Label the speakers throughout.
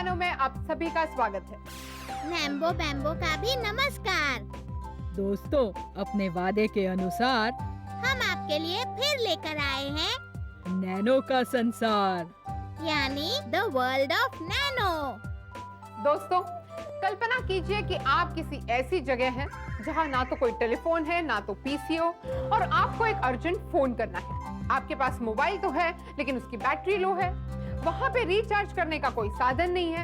Speaker 1: Nano में आप सभी का स्वागत है।
Speaker 2: नैम्बो बैम्बो का भी नमस्कार।
Speaker 3: दोस्तों, अपने वादे के अनुसार
Speaker 2: हम आपके लिए फिर लेकर आए हैं
Speaker 3: नैनो का संसार,
Speaker 2: यानी द वर्ल्ड ऑफ नैनो।
Speaker 1: दोस्तों, कल्पना कीजिए कि आप किसी ऐसी जगह हैं जहां ना तो कोई टेलीफोन है, ना तो पीसी हो, और आपको एक अर्जेंट फोन करना है। आपके पास मोबाइल तो है, लेकिन उसकी बैटरी लो है। वहां पे रिचार्ज करने का कोई साधन नहीं है।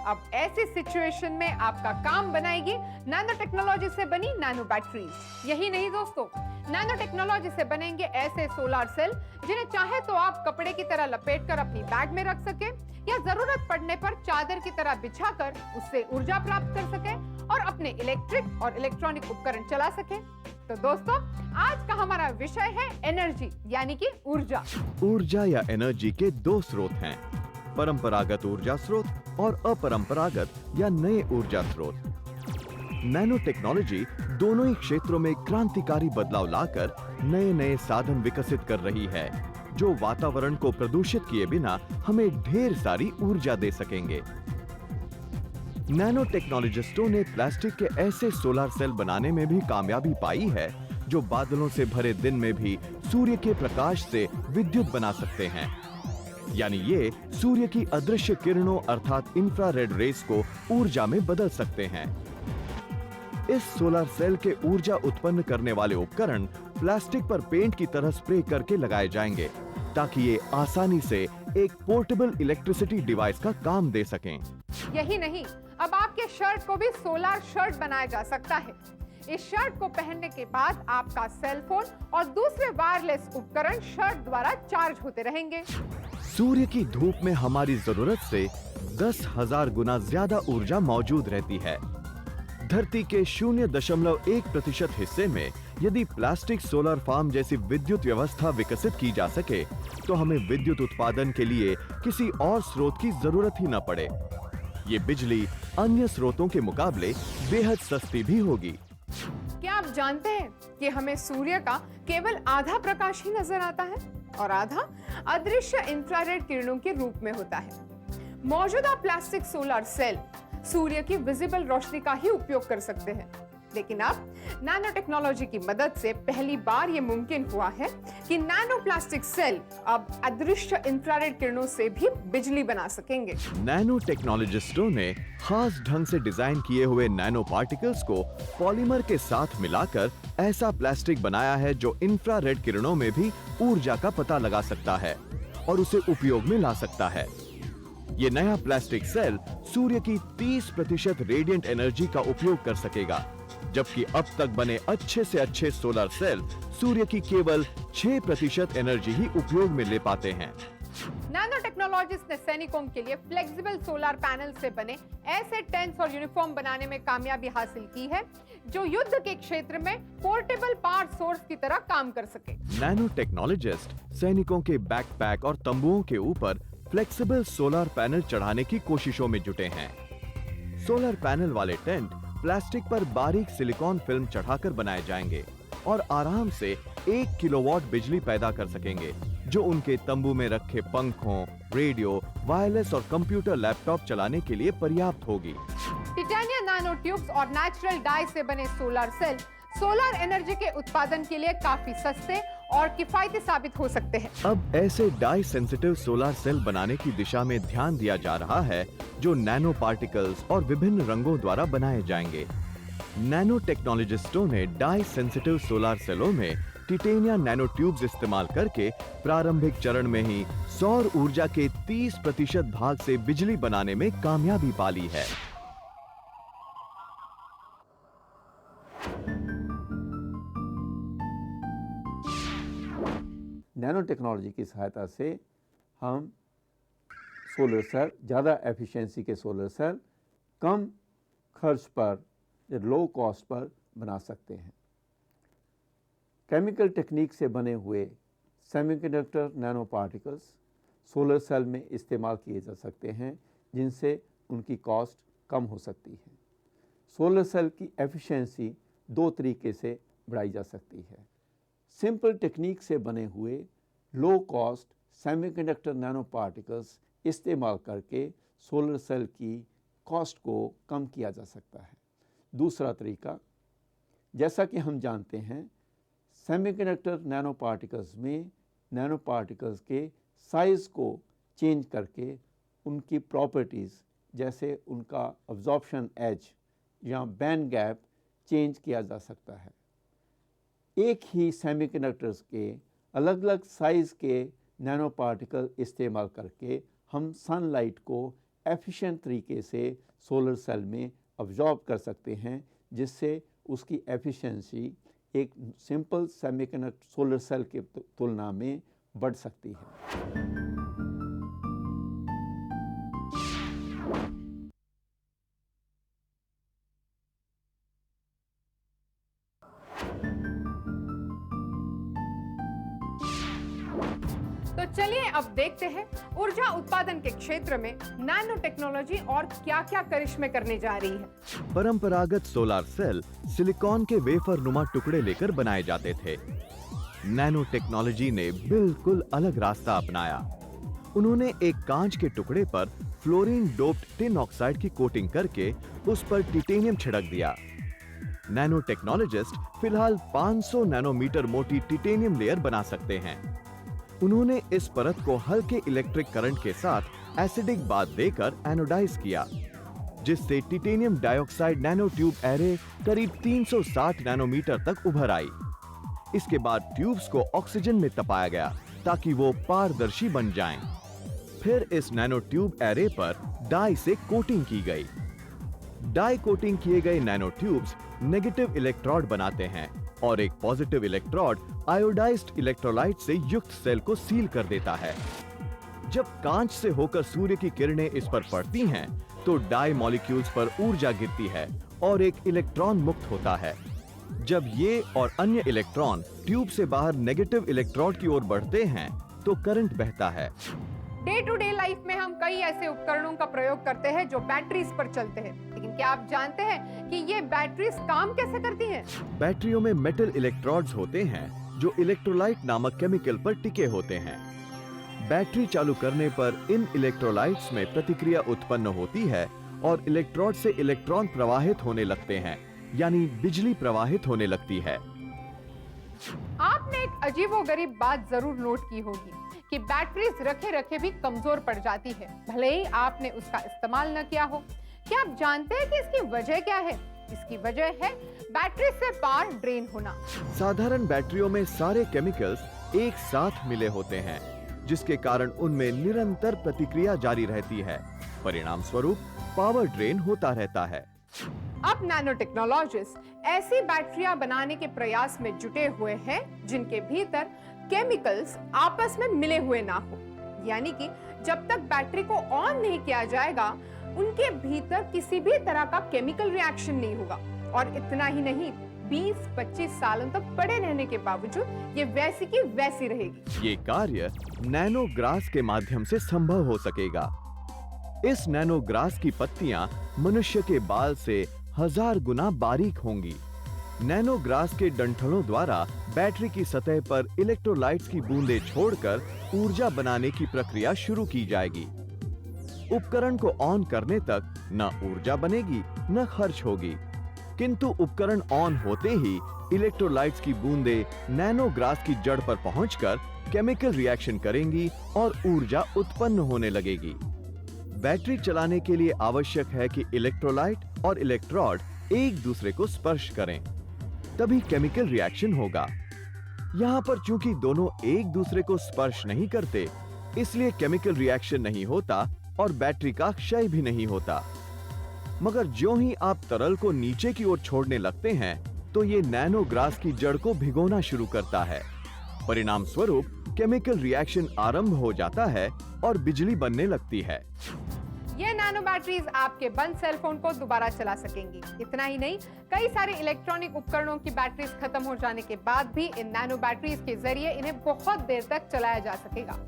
Speaker 1: अब ऐसी सिचुएशन में आपका काम बनाएगी नैनो टेक्नोलॉजी से बनी नैनो बैटरीज। यही नहीं दोस्तों, नैनो टेक्नोलॉजी से बनेंगे ऐसे सोलर सेल जिन्हें चाहे तो आप कपड़े की तरह लपेटकर अपनी बैग में रख सके, या जरूरत पड़ने पर चादर की तरह बिछाकर उससे ऊर्जा प्राप्त कर सके और अपने इलेक्ट्रिक और इलेक्ट्रॉनिक उपकरण चला सके। तो दोस्तों, आज का हमारा विषय है एनर्जी, यानी कि ऊर्जा।
Speaker 4: ऊर्जा या एनर्जी के दो स्रोत हैं, परंपरागत ऊर्जा स्रोत और अपरंपरागत या नए ऊर्जा स्रोत। नैनो टेक्नोलॉजी दोनों ही क्षेत्रों में क्रांतिकारी बदलाव लाकर नए नए साधन विकसित कर रही है, जो वातावरण को प्रदूषित किए बिना हमें ढेर सारी ऊर्जा दे सकेंगे। नैनो टेक्नोलॉजिस्टों ने प्लास्टिक के ऐसे सोलर सेल बनाने में भी कामयाबी पाई है, जो बादलों से भरे दिन में भी सूर्य के प्रकाश से विद्युत बना सकते हैं। यानी ये सूर्य की अदृश्य किरणों अर्थात इंफ्रारेड रेस को ऊर्जा में बदल सकते हैं। इस सोलर सेल के ऊर्जा उत्पन्न करने वाले उपकरण प्लास्टिक पर पेंट की तरह स्प्रे करके लगाए जाएंगे, ताकि ये आसानी से एक पोर्टेबल इलेक्ट्रिसिटी डिवाइस का काम दे सकें।
Speaker 1: यही नहीं, अब आपके शर्ट को भी सोलर शर्ट बनाया जा सकता है। इस शर्ट को पहनने के बाद आपका सेल फोन और दूसरे वायरलेस उपकरण शर्ट द्वारा चार्ज होते रहेंगे।
Speaker 4: सूर्य की धूप में हमारी जरूरत से 10,000 गुना ज्यादा ऊर्जा मौजूद रहती है। धरती के 0.1% हिस्से में यदि प्लास्टिक सोलर फार्म जैसी विद्युत व्यवस्था विकसित की जा सके, तो हमें विद्युत उत्पादन के लिए किसी और स्रोत की जरूरत ही न पड़े। ये बिजली अन्य स्रोतों के मुकाबले बेहद सस्ती भी होगी।
Speaker 1: क्या आप जानते हैं कि हमें सूर्य का केवल आधा प्रकाश ही नजर आता है और आधा अदृश्य इंफ्रारेड किरणों के रूप में होता है। मौजूदा प्लास्टिक सोलर सेल सूर्य की विजिबल रोशनी का ही उपयोग कर सकते हैं, लेकिन अब नैनो टेक्नोलॉजी की मदद से पहली बार यह मुमकिन हुआ है कि नैनो प्लास्टिक सेल अब अदृश्य इंफ्रारेड किरणों से भी बिजली बना सकेंगे।
Speaker 4: नैनो टेक्नोलॉजिस्टों ने खास ढंग से डिजाइन किए हुए नैनो पार्टिकल्स को पॉलीमर के साथ मिलाकर ऐसा प्लास्टिक बनाया है जो इंफ्रारेड किरणों में भी ऊर्जा का पता लगा सकता है और उसे उपयोग में ला सकता है। ये नया प्लास्टिक सेल सूर्य की 30% रेडिएंट एनर्जी का उपयोग कर सकेगा, जबकि अब तक बने अच्छे से अच्छे सोलर सेल सूर्य की केवल 6% एनर्जी ही उपयोग में ले पाते हैं।
Speaker 1: नैनो टेक्नोलॉजीज ने सैनिकों के लिए फ्लेक्सिबल सोलर पैनल से बने ऐसे टेंट्स और यूनिफॉर्म बनाने में कामयाबी हासिल की है, जो युद्ध के क्षेत्र में पोर्टेबल पावर सोर्स की तरह काम कर सके।
Speaker 4: नैनो टेक्नोलॉजिस्ट सैनिकों के बैकपैक और तंबुओं के ऊपर फ्लेक्सिबल सोलर पैनल चढ़ाने की कोशिशों में जुटे हैं। सोलर पैनल वाले टेंट प्लास्टिक पर बारीक सिलिकॉन फिल्म चढ़ाकर बनाए जाएंगे और आराम से 1 किलोवाट बिजली पैदा कर सकेंगे, जो उनके तंबू में रखे पंखों, रेडियो, वायरलेस और कंप्यूटर लैपटॉप चलाने के लिए पर्याप्त होगी।
Speaker 1: टिटेनियम नैनो ट्यूब्स और नेचुरल डाई से बने सोलर सेल सोलर एनर्जी के उत्पादन के लिए काफी सस्ते और किफायती साबित हो सकते हैं।
Speaker 4: अब ऐसे डाई सेंसिटिव सोलर सेल बनाने की दिशा में ध्यान दिया जा रहा है, जो नैनो पार्टिकल्स और विभिन्न रंगों द्वारा बनाए जाएंगे। नैनो टेक्नोलॉजिस्टों ने डाई सेंसिटिव सोलर सेलों में टिटेनियम नैनो ट्यूब्स इस्तेमाल करके प्रारंभिक चरण में ही सौर ऊर्जा के 30% भाग से बिजली बनाने में कामयाबी पा ली है।
Speaker 5: नैनो टेक्नोलॉजी की सहायता से हम सोलर सेल, ज़्यादा एफिशिएंसी के सोलर सेल कम खर्च पर या लो कॉस्ट पर बना सकते हैं। केमिकल टेक्निक से बने हुए semiconductor nano particles solar cell में इस्तेमाल किए जा सकते हैं, जिनसे उनकी कॉस्ट कम हो सकती है। सोलर सेल की एफिशिएंसी 2 तरीके से बढ़ाई जा सकती है। सिंपल टेक्निक से बने हुए low cost semiconductor nano particles इस्तेमाल करके सोलर सेल की कॉस्ट को कम किया जा सकता है। दूसरा तरीका, जैसा कि हम जानते हैं, सेमीकंडक्टर नैनो पार्टिकल्स में नैनो पार्टिकल्स के साइज़ को चेंज करके उनकी प्रॉपर्टीज़, जैसे उनका अब्जॉर्प्शन एज या बैंड गैप, चेंज किया जा सकता है। एक ही सेमीकंडक्टर्स के अलग अलग साइज़ के नैनो पार्टिकल इस्तेमाल करके हम सनलाइट को एफिशिएंट तरीके से सोलर सेल में अब्जॉर्ब कर सकते हैं, जिससे उसकी एफिशिएंसी एक सिंपल सेमीकंडक्टर सोलर सेल की तुलना में बढ़ सकती है।
Speaker 1: तो चलिए अब देखते हैं ऊर्जा उत्पादन के क्षेत्र में नैनो टेक्नोलॉजी और क्या-क्या करिश्मे करने जा रही है।
Speaker 4: परंपरागत सोलर सेल सिलिकॉन के वेफर नुमा टुकड़े लेकर बनाए जाते थे। नैनो टेक्नोलॉजी ने बिल्कुल अलग रास्ता अपनाया। उन्होंने एक कांच के टुकड़े पर फ्लोरीन डोप्ड टिन ऑक्साइड की कोटिंग करके उस पर टिटेनियम छिड़क दिया। नैनो टेक्नोलॉजिस्ट फिलहाल 500 नैनोमीटर मोटी टिटेनियम लेयर बना सकते हैं। उन्होंने इस परत को हल्के इलेक्ट्रिक करंट के साथ एसिडिक बाथ देकर एनोडाइज किया, जिससे titanium dioxide nano tube array करीब 360 नैनोमीटर तक उभर आई। इसके बाद ट्यूब्स को ऑक्सीजन में तपाया गया ताकि वो पारदर्शी बन जाएं। फिर इस नैनो ट्यूब एरे पर डाई से कोटिंग की गई। डाई कोटिंग किए गए नैनो ट्यूब्स नेगेटिव इलेक्ट्रोड बनाते हैं और एक पॉजिटिव इलेक्ट्रोड आयोडाइज्ड इलेक्ट्रोलाइट से युक्त सेल को सील कर देता है। जब कांच से होकर सूर्य की किरणें इस पर पड़ती हैं, तो डाई मॉलिक्यूल्स पर ऊर्जा गिरती है और एक इलेक्ट्रॉन मुक्त होता है। जब ये और अन्य इलेक्ट्रॉन ट्यूब से बाहर नेगेटिव इलेक्ट्रोड की ओर बढ़ते हैं, तो करंट बहता है।
Speaker 1: डे टू डे लाइफ में हम कई ऐसे उपकरणों का प्रयोग करते हैं जो बैटरीज पर चलते हैं, लेकिन क्या आप जानते हैं कि ये बैटरीज काम कैसे करती हैं?
Speaker 4: बैटरियों में मेटल इलेक्ट्रोड्स होते हैं जो इलेक्ट्रोलाइट नामक केमिकल पर टिके होते हैं। बैटरी चालू करने पर इन इलेक्ट्रोलाइट्स में प्रतिक्रिया उत्पन्न होती है और इलेक्ट्रोड से इलेक्ट्रॉन प्रवाहित होने लगते हैं, यानी बिजली प्रवाहित होने लगती है।
Speaker 1: आपने एक अजीबोगरीब बात जरूर नोट की होगी कि बैटरीज रखे रखे भी कमजोर पड़ जाती है, भले ही आपने उसका इस्तेमाल न किया हो। क्या आप जानते हैं कि इसकी वजह क्या है? इसकी वजह है बैटरी से पावर ड्रेन होना।
Speaker 4: साधारण बैटरियों में सारे केमिकल्स एक साथ मिले होते हैं, जिसके कारण उनमें निरंतर प्रतिक्रिया जारी रहती है। परिणाम स्वरूप पावर ड्रेन होता रहता है।
Speaker 1: अब नैनो टेक्नोलॉजिस्ट ऐसी बैटरियां बनाने के प्रयास में जुटे हुए हैं जिनके भीतर केमिकल्स आपस में मिले हुए ना हो, यानी कि जब तक बैटरी को ऑन नहीं किया जाएगा, उनके भीतर किसी भी तरह का केमिकल रिएक्शन नहीं होगा। और इतना ही नहीं, 20-25 सालों तक पड़े रहने के बावजूद ये वैसी की वैसी रहेगी।
Speaker 4: ये कार्य नैनो ग्रास के माध्यम से संभव हो सकेगा। इस नैनो ग्रास की पत्तियां मनुष्य के बाल से 1000 गुना बारीक होंगी। नैनो ग्रास के डंठलों द्वारा बैटरी की सतह पर इलेक्ट्रोलाइट्स की बूंदें छोड़कर ऊर्जा बनाने की प्रक्रिया शुरू की जाएगी। उपकरण को ऑन करने तक न ऊर्जा बनेगी न खर्च होगी, किंतु उपकरण ऑन होते ही इलेक्ट्रोलाइट्स की बूंदें नैनो ग्रास की जड़ पर पहुंचकर केमिकल रिएक्शन करेंगी और ऊर्जा उत्पन्न होने लगेगी। बैटरी चलाने के लिए आवश्यक है कि इलेक्ट्रोलाइट और इलेक्ट्रोड एक दूसरे को स्पर्श करें, तभी केमिकल रिएक्शन होगा। यहाँ पर चूंकि दोनों एक दूसरे को स्पर्श नहीं करते, इसलिए केमिकल रिएक्शन नहीं होता और बैटरी का क्षय भी नहीं होता। मगर ज्यों ही आप तरल को नीचे की ओर छोड़ने लगते हैं, तो ये नैनो ग्रास की जड़ को भिगोना शुरू करता है। परिणाम स्वरूप केमिकल रिएक्शन आरंभ हो जाता है और बिजली बनने लगती है।
Speaker 1: ये नैनो बैटरीज आपके बंद सेल फोन को दोबारा चला सकेंगी। इतना ही नहीं, कई सारे इलेक्ट्रॉनिक उपकरणों की बैटरीज खत्म हो जाने के बाद भी इन नैनो बैटरीज के जरिए इन्हें बहुत देर तक चलाया जा सकेगा।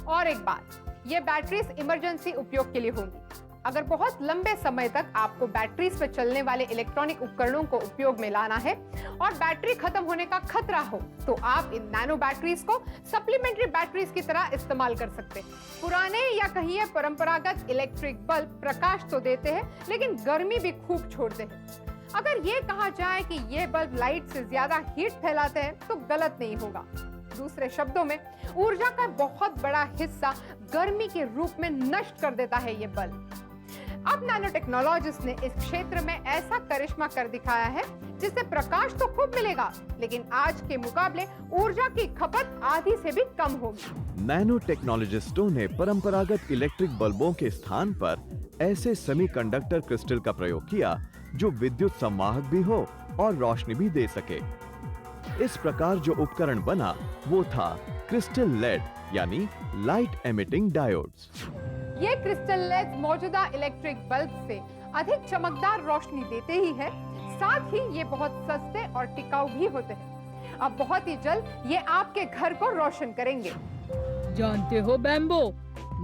Speaker 1: और एक बात, ये बैटरीज इमरजेंसी उपयोग के लिए होंगी। अगर बहुत लंबे समय तक आपको बैटरीज पे चलने वाले इलेक्ट्रॉनिक उपकरणों को उपयोग में लाना है और बैटरी खत्म होने का खतरा हो, तो आप इन नैनो बैटरीज को सप्लीमेंट्री बैटरीज की तरह इस्तेमाल कर सकते हैं। पुराने या कहिए परंपरागत इलेक्ट्रिक बल्ब प्रकाश तो देते हैं, लेकिन गर्मी भी खूब छोड़ते हैं। अगर ये कहा जाए कि ये बल्ब लाइट से ज्यादा हीट फैलाते हैं, तो गलत नहीं होगा। दूसरे शब्दों में, ऊर्जा का बहुत बड़ा हिस्सा गर्मी के रूप में नष्ट कर देता है ये बल्ब। अब नैनो टेक्नोलॉजिस्ट ने इस क्षेत्र में ऐसा करिश्मा कर दिखाया है जिससे प्रकाश तो खूब मिलेगा, लेकिन आज के मुकाबले ऊर्जा की खपत आधी से भी कम होगी।
Speaker 4: नैनो टेक्नोलॉजिस्टों ने परंपरागत इलेक्ट्रिक बल्बों के स्थान पर ऐसे सेमीकंडक्टर क्रिस्टल का प्रयोग किया जो विद्युत संवाहक भी हो और रोशनी भी दे सके। इस प्रकार जो उपकरण बना वो था क्रिस्टल लेड यानी लाइट एमिटिंग डायोड्स।
Speaker 1: ये क्रिस्टल लेड मौजूदा इलेक्ट्रिक बल्ब से अधिक चमकदार रोशनी देते ही है, साथ ही ये बहुत सस्ते और टिकाऊ भी होते हैं। अब बहुत ही जल्द ये आपके घर को रोशन करेंगे।
Speaker 3: जानते हो बैम्बो,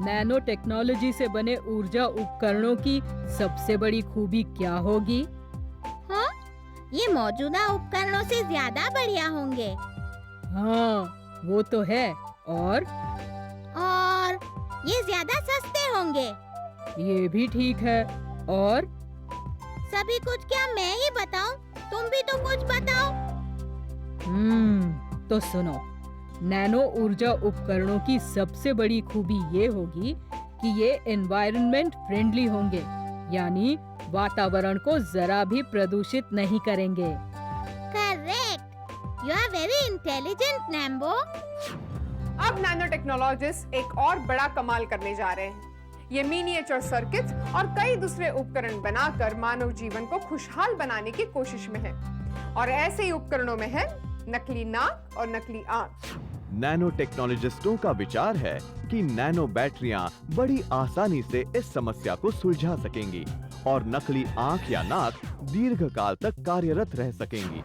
Speaker 3: नैनो टेक्नोलॉजी से बने ऊर्जा उपकरणों की सबसे बड़ी खूबी क्या होगी?
Speaker 2: हाँ, ये मौजूदा उपकरणों से ज्यादा बढ़िया होंगे।
Speaker 3: हाँ, वो तो है। और
Speaker 2: ये ज्यादा सस्ते होंगे।
Speaker 3: ये भी ठीक है। और
Speaker 2: सभी कुछ क्या मैं ही बताऊं? तुम भी तो कुछ बताओ।
Speaker 3: तो सुनो, नैनो ऊर्जा उपकरणों की सबसे बड़ी खूबी ये होगी कि ये एनवायरनमेंट फ्रेंडली होंगे, यानी वातावरण को जरा भी प्रदूषित नहीं करेंगे।
Speaker 2: Correct, you are very intelligent नैम्बो।
Speaker 1: अब नैनो टेक्नोलॉजिस्ट एक और बड़ा कमाल करने जा रहे हैं। ये मिनिएचर सर्किट्स और कई दूसरे उपकरण बनाकर मानव जीवन को खुशहाल बनाने की कोशिश में है। और ऐसे ही उपकरणों में है नकली नाक और नकली आंख।
Speaker 4: नैनो टेक्नोलॉजिस्टों का विचार है कि नैनो बैटरियां बड़ी आसानी से इस समस्या को सुलझा सकेंगी और नकली आंख या नाक दीर्घकाल तक कार्यरत रह सकेंगी।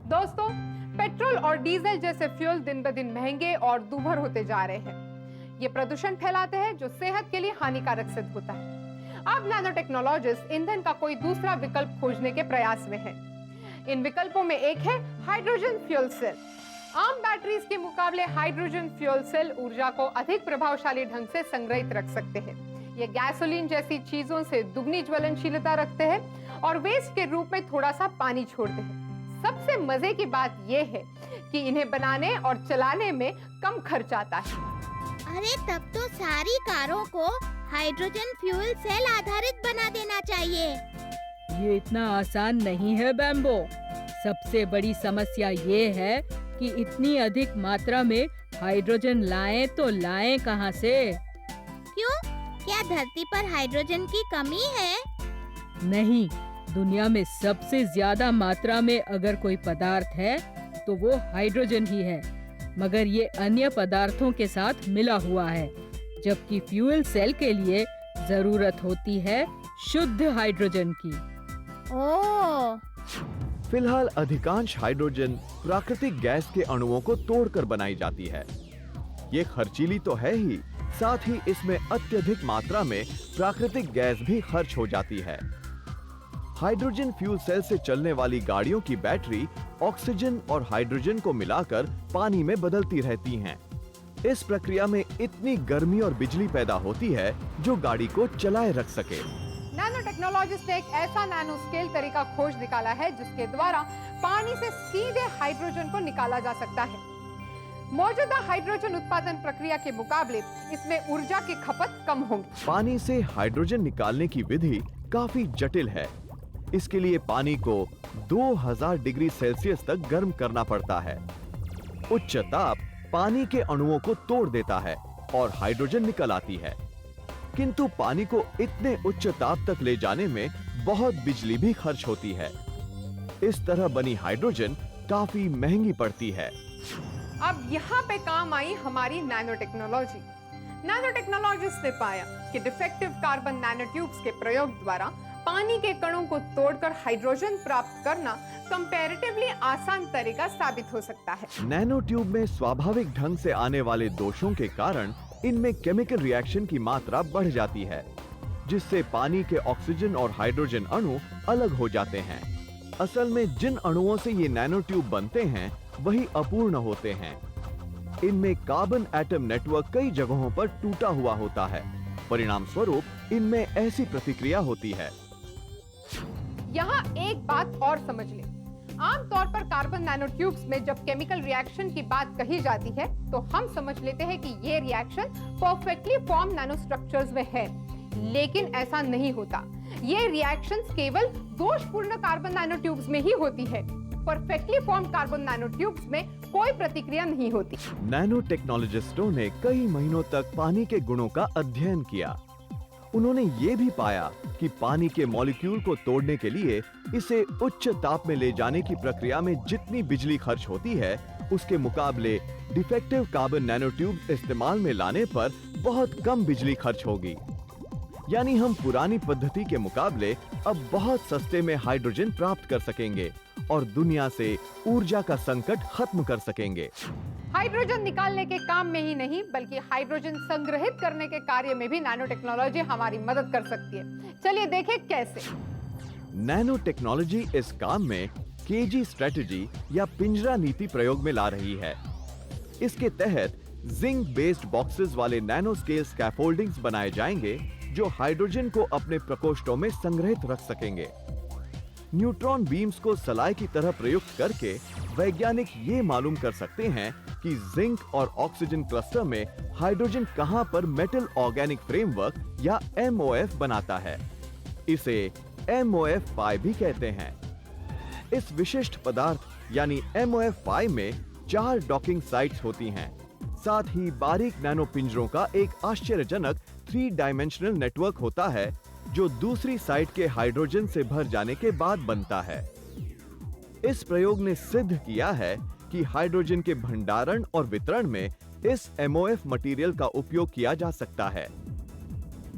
Speaker 1: दोस्तों, पेट्रोल और डीजल जैसे फ्यूल दिन ब दिन महंगे और दूभर होते जा रहे हैं। ये प्रदूषण फैलाते हैं जो सेहत के लिए हानिकारक सिद्ध होता है। अब नैनो टेक्नोलॉजिस्ट ईंधन का कोई दूसरा विकल्प खोजने के प्रयास में है। इन विकल्पों में एक है हाइड्रोजन फ्यूल सेल। आम बैटरीज के मुकाबले हाइड्रोजन फ्यूल सेल ऊर्जा को अधिक प्रभावशाली ढंग से संग्रहित रख सकते हैं। ये गैसोलीन जैसी चीजों से दुगनी ज्वलनशीलता रखते हैं और वेस्ट के रूप में थोड़ा सा पानी छोड़ते हैं। सबसे मजे की बात यह है कि इन्हें बनाने और चलाने में कम खर्च आता है।
Speaker 2: अरे तब तो सारी कारों को हाइड्रोजन फ्यूल सेल आधारित बना देना चाहिए।
Speaker 3: ये इतना आसान नहीं है बैम्बो। सबसे बड़ी समस्या ये है कि इतनी अधिक मात्रा में हाइड्रोजन लाएं तो लाएं कहां से?
Speaker 2: क्यों? क्या धरती पर हाइड्रोजन की कमी है?
Speaker 3: नहीं, दुनिया में सबसे ज्यादा मात्रा में अगर कोई पदार्थ है तो वो हाइड्रोजन ही है, मगर ये अन्य पदार्थों के साथ मिला हुआ है, जबकि फ्यूल सेल के लिए जरूरत होती है शुद्ध हाइड्रोजन की।
Speaker 2: ओह,
Speaker 4: फिलहाल अधिकांश हाइड्रोजन प्राकृतिक गैस के अणुओं को तोड़कर बनाई जाती है। ये खर्चीली तो है ही, साथ ही इसमें अत्यधिक मात्रा में प्राकृतिक गैस भी खर्च हो जाती है। हाइड्रोजन फ्यूल सेल से चलने वाली गाड़ियों की बैटरी ऑक्सीजन और हाइड्रोजन को मिलाकर पानी में बदलती रहती हैं। इस प्रक्रिया में इतनी गर्मी और बिजली पैदा होती है जो गाड़ी को चलाए रख सके।
Speaker 1: नैनो टेक्नोलॉजिस्ट ने एक ऐसा नैनो स्केल तरीका खोज निकाला है जिसके द्वारा पानी से सीधे हाइड्रोजन को निकाला जा सकता है। मौजूदा हाइड्रोजन उत्पादन प्रक्रिया के मुकाबले इसमें ऊर्जा की खपत कम होगी।
Speaker 4: पानी से हाइड्रोजन निकालने की विधि काफी जटिल है। इसके लिए पानी को 2000 डिग्री सेल्सियस तक गर्म करना पड़ता है। उच्च ताप पानी के अणुओं को तोड़ देता है और हाइड्रोजन निकल आती है, किंतु पानी को इतने उच्च ताप तक ले जाने में बहुत बिजली भी खर्च होती है। इस तरह बनी हाइड्रोजन काफी महंगी पड़ती है।
Speaker 1: अब यहाँ पे काम आई हमारी नैनो टेक्नोलॉजी। नैनो टेक्नोलॉजिस्ट ने पाया कि डिफेक्टिव कार्बन नैनोट्यूब्स के प्रयोग द्वारा पानी के कणों को तोड़कर हाइड्रोजन प्राप्त करना कंपैरेटिवली आसान तरीका साबित हो सकता है।
Speaker 4: नैनो ट्यूब में स्वाभाविक ढंग से आने वाले दोषों के कारण इनमें केमिकल रिएक्शन की मात्रा बढ़ जाती है, जिससे पानी के ऑक्सीजन और हाइड्रोजन अणु अलग हो जाते हैं। असल में जिन अणुओं से ये नैनो ट्यूब बनते हैं वही अपूर्ण होते हैं। इनमें कार्बन एटम नेटवर्क कई जगहों पर टूटा हुआ होता है, परिणाम स्वरूप इनमें ऐसी प्रतिक्रिया होती है।
Speaker 1: यहाँ एक बात और समझ लें, आमतौर पर कार्बन नैनोट्यूब्स में जब केमिकल रिएक्शन की बात कही जाती है तो हम समझ लेते हैं कि ये reaction perfectly form nano structures में है, लेकिन ऐसा नहीं होता। ये रिएक्शंस केवल दोषपूर्ण कार्बन नैनोट्यूब्स में ही होती है। परफेक्टली फॉर्म कार्बन नैनोट्यूब्स में कोई प्रतिक्रिया नहीं होती।
Speaker 4: नैनो टेक्नोलॉजिस्टों ने कई महीनों तक पानी के गुणों का अध्ययन किया। उन्होंने ये भी पाया कि पानी के मॉलिक्यूल को तोड़ने के लिए इसे उच्च ताप में ले जाने की प्रक्रिया में जितनी बिजली खर्च होती है, उसके मुकाबले डिफेक्टिव कार्बन नैनोट्यूब इस्तेमाल में लाने पर बहुत कम बिजली खर्च होगी। यानी हम पुरानी पद्धति के मुकाबले अब बहुत सस्ते में हाइड्रोजन प्राप्त कर सकेंगे और दुनिया से ऊर्जा का संकट खत्म कर सकेंगे।
Speaker 1: हाइड्रोजन निकालने के काम में ही नहीं बल्कि हाइड्रोजन संग्रहित करने के कार्य में भी नैनो टेक्नोलॉजी हमारी मदद कर सकती है। चलिए देखें कैसे।
Speaker 4: नैनो टेक्नोलॉजी इस काम में केजी स्ट्रेटजी या पिंजरा नीति प्रयोग में ला रही है। इसके तहत जिंक बेस्ड बॉक्सेस वाले नैनो स्केल स्कैफोल्डिंग्स बनाए जाएंगे जो हाइड्रोजन को अपने प्रकोष्ठों में संग्रहित रख सकेंगे। न्यूट्रॉन बीम्स को सलाई की तरह प्रयुक्त करके वैज्ञानिक ये मालूम कर सकते हैं कि जिंक और ऑक्सीजन क्लस्टर में हाइड्रोजन कहां पर मेटल ऑर्गेनिक फ्रेमवर्क या MOF बनाता है। इसे MOF पाई भी कहते हैं। इस विशिष्ट पदार्थ यानी MOF पाई में 4 डॉकिंग साइट्स होती हैं। साथ ही बारीक नैनो पिंजरों का एक आश्चर्यजनक 3 डायमेंशनल नेटवर्क होता है जो दूसरी साइट के हाइड्रोजन से भर जाने के बाद बनता है। इस प्रयोग ने सिद्ध किया है कि हाइड्रोजन के भंडारण और वितरण में इस MOF मटेरियल का उपयोग किया जा सकता है।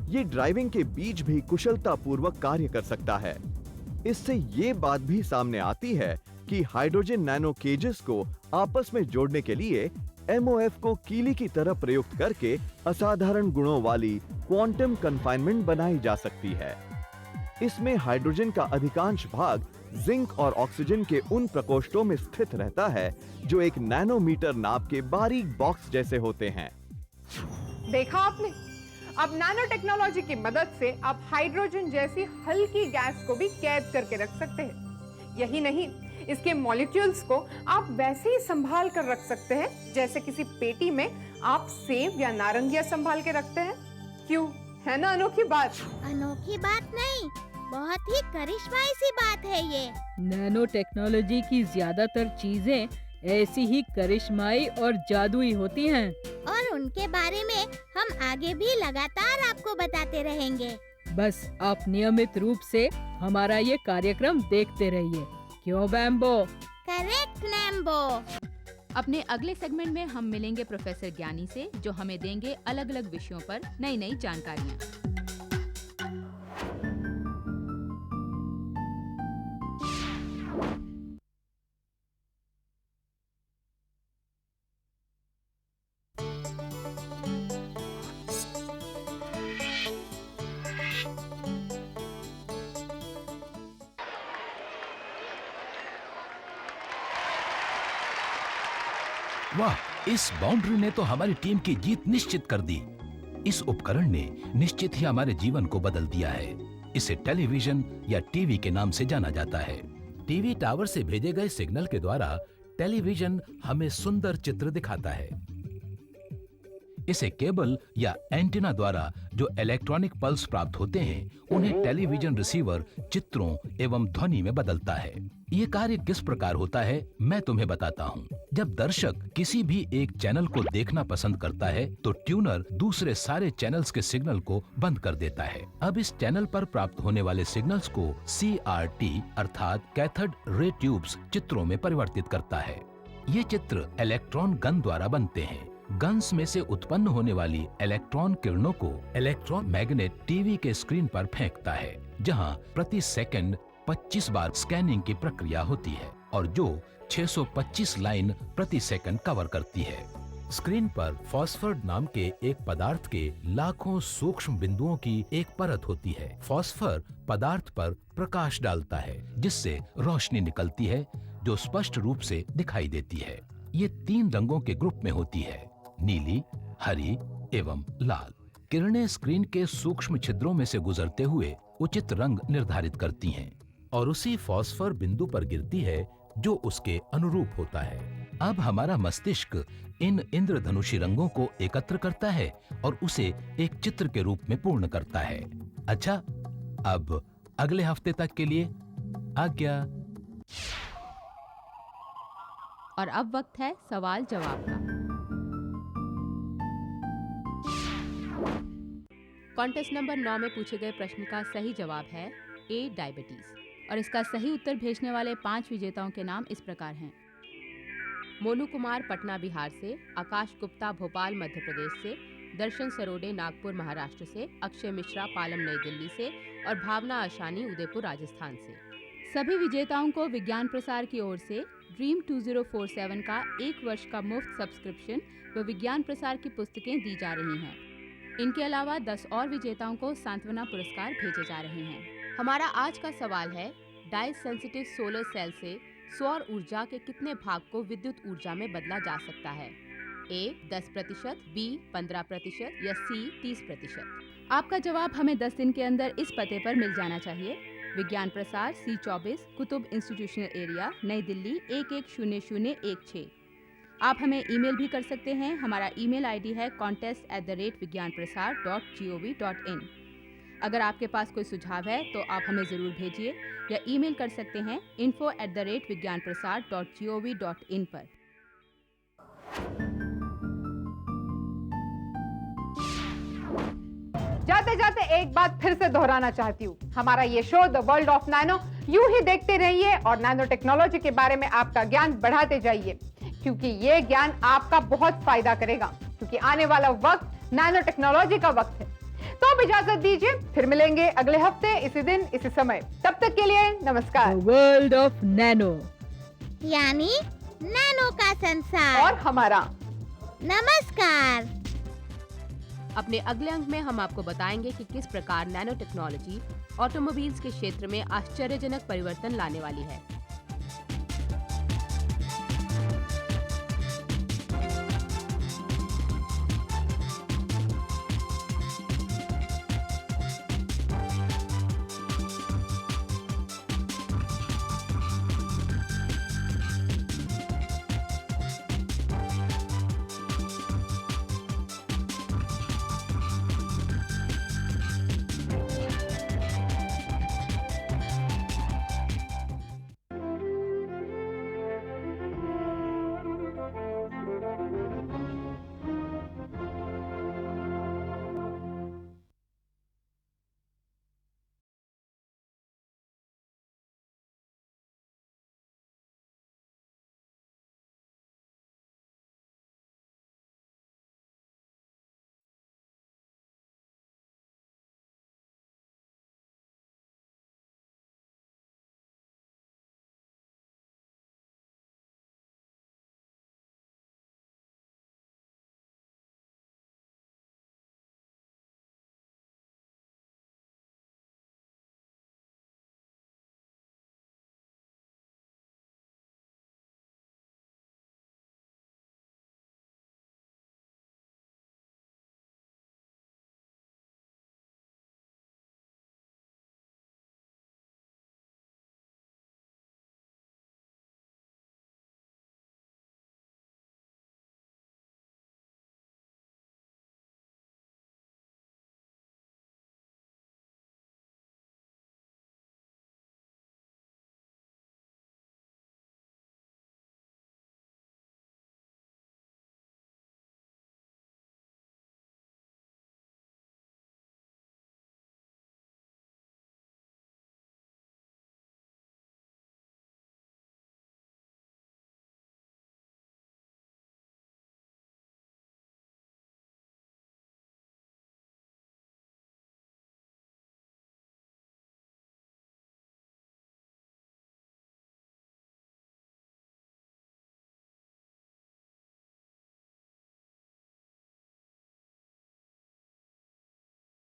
Speaker 4: ये ड्राइविंग के बीच भी कुशलता पूर्वक कार्य कर सकता है। इससे ये बात भी सामने आती है कि हाइड्रोजन नैनो केजेस को आपस में जोड़ने के लिए MOF को कीली की तरह प्रयुक्त करके असाधारण गुणों वाली क्वांटम कन्फाइनमेंट बनाई जा सकती है। इसमें हाइड्रोजन का अधिकांश भाग जिंक और ऑक्सीजन के उन प्रकोष्ठों में स्थित रहता है जो एक नैनोमीटर नाप के बारीक बॉक्स जैसे होते हैं।
Speaker 1: देखा आपने, अब नैनो टेक्नोलॉजी की मदद से आप हाइड्रोजन जैसी हल्की गैस को भी कैद करके रख सकते हैं। यही नहीं, इसके मॉलिक्यूल्स को आप वैसे ही संभाल कर रख सकते हैं जैसे किसी पेटी में आप सेब या नारंगिया संभाल के रखते हैं। क्यों, है ना अनोखी बात?
Speaker 2: अनोखी बात नहीं, बहुत ही करिश्माई सी बात है ये।
Speaker 3: नैनो टेक्नोलॉजी की ज्यादातर चीजें ऐसी ही करिश्माई और जादुई होती हैं।
Speaker 2: और उनके बारे में हम आगे भी लगातार आपको बताते रहेंगे।
Speaker 3: बस आप नियमित रूप से हमारा ये कार्यक्रम देखते रहिए। क्यों बैम्बो?
Speaker 2: करेक्ट नैम्बो।
Speaker 6: अपने अगले सेगमेंट में हम मिलेंगे प्रोफेसर ज्ञानी से, जो हमें देंगे अलग अलग विषयों पर नई नई जानकारियाँ।
Speaker 7: वाह, इस बाउंड्री ने तो हमारी टीम की जीत निश्चित कर दी। इस उपकरण ने निश्चित ही हमारे जीवन को बदल दिया है। इसे टेलीविजन या टीवी के नाम से जाना जाता है। टीवी टावर से भेजे गए सिग्नल के द्वारा टेलीविजन हमें सुंदर चित्र दिखाता है। इसे केबल या एंटीना द्वारा जो इलेक्ट्रॉनिक पल्स प्राप्त होते हैं, उन्हें टेलीविजन रिसीवर चित्रों एवं ध्वनि में बदलता है। ये कार्य किस प्रकार होता है, मैं तुम्हें बताता हूँ। जब दर्शक किसी भी एक चैनल को देखना पसंद करता है, तो ट्यूनर दूसरे सारे चैनल्स के सिग्नल को बंद कर देता है। अब इस चैनल पर प्राप्त होने वाले सिग्नल्स को CRT अर्थात कैथोड रे ट्यूब्स चित्रों में परिवर्तित करता है। ये चित्र इलेक्ट्रॉन गन द्वारा बनते हैं। गन्स में से उत्पन्न होने वाली इलेक्ट्रॉन किरणों को इलेक्ट्रॉन मैग्नेट टीवी के स्क्रीन पर फेंकता है, जहां प्रति सेकंड 25 बार स्कैनिंग की प्रक्रिया होती है और जो 625 लाइन प्रति सेकंड कवर करती है। स्क्रीन पर फॉस्फर नाम के एक पदार्थ के लाखों सूक्ष्म बिंदुओं की एक परत होती है। फॉस्फर पदार्थ पर प्रकाश डालता है, जिससे रोशनी निकलती है जो स्पष्ट रूप से दिखाई देती है। ये 3 रंगों के ग्रुप में होती है, नीली, हरी एवं लाल। किरणें स्क्रीन के सूक्ष्म छिद्रों में से गुजरते हुए उचित रंग निर्धारित करती हैं और उसी फॉस्फर बिंदु पर गिरती है जो उसके अनुरूप होता है। अब हमारा मस्तिष्क इन इंद्रधनुषी रंगों को एकत्र करता है और उसे एक चित्र के रूप में पूर्ण करता है। अच्छा, अब अगले हफ्ते तक के लिए आज्ञा।
Speaker 6: और अब वक्त है सवाल जवाब का। कॉन्टेस्ट नंबर 9 में पूछे गए प्रश्न का सही जवाब है ए डायबिटीज और इसका सही उत्तर भेजने वाले 5 विजेताओं के नाम इस प्रकार हैं। मोनू कुमार पटना बिहार से, आकाश गुप्ता भोपाल मध्य प्रदेश से, दर्शन सरोडे नागपुर महाराष्ट्र से, अक्षय मिश्रा पालम नई दिल्ली से और भावना आशानी उदयपुर राजस्थान से। सभी विजेताओं को विज्ञान प्रसार की ओर से ड्रीम 2047 का 1 वर्ष का मुफ्त सब्सक्रिप्शन व विज्ञान प्रसार की पुस्तकें दी जा रही हैं। इनके अलावा 10 और विजेताओं को सांत्वना पुरस्कार भेजे जा रहे हैं। हमारा आज का सवाल है, डाई सेंसिटिव सोलर सेल से सौर ऊर्जा के कितने भाग को विद्युत ऊर्जा में बदला जा सकता है? ए 10%, बी 15% या सी 30%। आपका जवाब हमें 10 दिन के अंदर इस पते पर मिल जाना चाहिए। विज्ञान प्रसार C24 कुतुब इंस्टीट्यूशनल एरिया नई दिल्ली 110016। आप हमें ईमेल भी कर सकते हैं। हमारा ईमेल आईडी है contest@vigyanprasar.gov.in। अगर आपके पास कोई सुझाव है तो आप हमें ज़रूर भेजिए या ईमेल कर सकते हैं info@vigyanprasar.gov.in पर।
Speaker 1: जाते जाते एक बात फिर से दोहराना चाहती हूँ, हमारा ये show the world of nano यूं ही देखते रहिए और नैनो टेक्नोलॉजी के बारे में आपका ज्ञान बढ़ाते जाइए, क्योंकि ये ज्ञान आपका बहुत फायदा करेगा, क्योंकि आने वाला वक्त नैनो टेक्नोलॉजी का वक्त है। तो अब इजाजत दीजिए, फिर मिलेंगे अगले हफ्ते इसी दिन इसी समय। तब तक के लिए नमस्कार।
Speaker 3: वर्ल्ड ऑफ नैनो
Speaker 2: यानी नैनो का संसार।
Speaker 1: और हमारा
Speaker 2: नमस्कार।
Speaker 6: अपने अगले अंक में हम आपको बताएंगे कि किस प्रकार नैनो टेक्नोलॉजी ऑटोमोबाइल्स के क्षेत्र में आश्चर्यजनक परिवर्तन लाने वाली है।